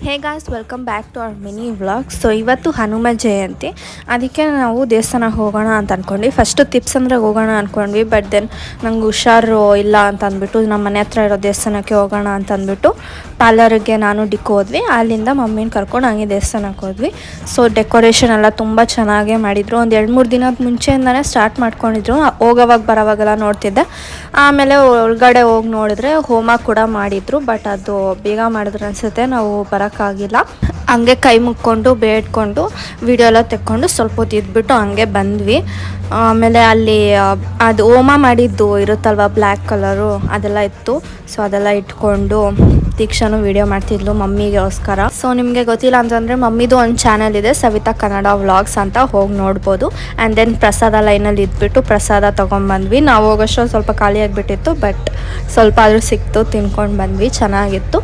Hey guys welcome back to our mini vlog. So ಇವತ್ತು ಹನುಮ ಜಯಂತಿ, ಅದಕ್ಕೆ ನಾವು ದೇವಸ್ಥಾನಕ್ಕೆ ಹೋಗೋಣ ಅಂತ ಅಂದ್ಕೊಂಡ್ವಿ. ಫಸ್ಟು ತಿಪ್ಸಂದ್ರಿಗೆ ಹೋಗೋಣ ಅಂದ್ಕೊಂಡ್ವಿ, ಬಟ್ ದೆನ್ ನಂಗೆ ಹುಷಾರು ಇಲ್ಲ ಅಂತ ಅಂದ್ಬಿಟ್ಟು ನಮ್ಮ ಮನೆ ಹತ್ರ ಇರೋ ದೇವಸ್ಥಾನಕ್ಕೆ ಹೋಗೋಣ ಅಂತ ಅಂದ್ಬಿಟ್ಟು ಪಾರ್ಲರಿಗೆ ನಾನು ಡಿಕ್ ಹೋದ್ವಿ. ಅಲ್ಲಿಂದ ಮಮ್ಮಿನ ಕರ್ಕೊಂಡು ಹಂಗೆ ದೇವಸ್ಥಾನಕ್ಕೆ ಹೋದ್ವಿ. ಸೊ ಡೆಕೋರೇಷನ್ ಎಲ್ಲ ತುಂಬ ಚೆನ್ನಾಗೇ ಮಾಡಿದರು. ಒಂದು 2-3 ದಿನದ ಮುಂಚೆಯಿಂದನೇ ಸ್ಟಾರ್ಟ್ ಮಾಡ್ಕೊಂಡಿದ್ರು. ಹೋಗೋವಾಗ ಬರೋವಾಗೆಲ್ಲ ನೋಡ್ತಿದ್ದೆ. ಆಮೇಲೆ ಒಳಗಡೆ ಹೋಗಿ ನೋಡಿದ್ರೆ ಹೋಮ ಕೂಡ ಮಾಡಿದರು, ಬಟ್ ಅದು ಬೇಗ ಮಾಡಿದ್ರು ಅನಿಸುತ್ತೆ, ನಾವು ಬರೋಕ್ಕಾಗಿಲ್ಲ. ಹಂಗೆ ಕೈ ಮುಕ್ಕೊಂಡು ಬೇಡ್ಕೊಂಡು ವಿಡಿಯೋ ಎಲ್ಲ ತೆಕ್ಕೊಂಡು ಸ್ವಲ್ಪ ಹೊತ್ತು ಇದ್ಬಿಟ್ಟು ಹಂಗೆ ಬಂದ್ವಿ. ಆಮೇಲೆ ಅಲ್ಲಿ ಅದು ಹೋಮ ಮಾಡಿದ್ದು ಇರುತ್ತಲ್ವ ಬ್ಲ್ಯಾಕ್ ಕಲರು, ಅದೆಲ್ಲ ಇತ್ತು. ಸೊ ಅದೆಲ್ಲ ಇಟ್ಕೊಂಡು ದೀಕ್ಷಾನು ವಿಡಿಯೋ ಮಾಡ್ತಿದ್ಲು ಮಮ್ಮಿಗೋಸ್ಕರ. ಸೊ ನಿಮಗೆ ಗೊತ್ತಿಲ್ಲ ಅಂತಂದರೆ ಮಮ್ಮಿದು ಒಂದು ಚಾನಲ್ ಇದೆ, ಸವಿತಾ ಕನ್ನಡ ವ್ಲಾಗ್ಸ್ ಅಂತ, ಹೋಗಿ ನೋಡ್ಬೋದು. ಆ್ಯಂಡ್ ದೆನ್ ಪ್ರಸಾದ ಲೈನಲ್ಲಿ ಇದ್ಬಿಟ್ಟು ಪ್ರಸಾದ ತೊಗೊಂಬಂದ್ವಿ. ನಾವು ಹೋಗೋಷ್ಟು ಸ್ವಲ್ಪ ಖಾಲಿ ಆಗಿಬಿಟ್ಟಿತ್ತು, ಬಟ್ ಸ್ವಲ್ಪ ಆದರೂ ಸಿಕ್ತು, ತಿನ್ಕೊಂಡು ಬಂದ್ವಿ, ಚೆನ್ನಾಗಿತ್ತು.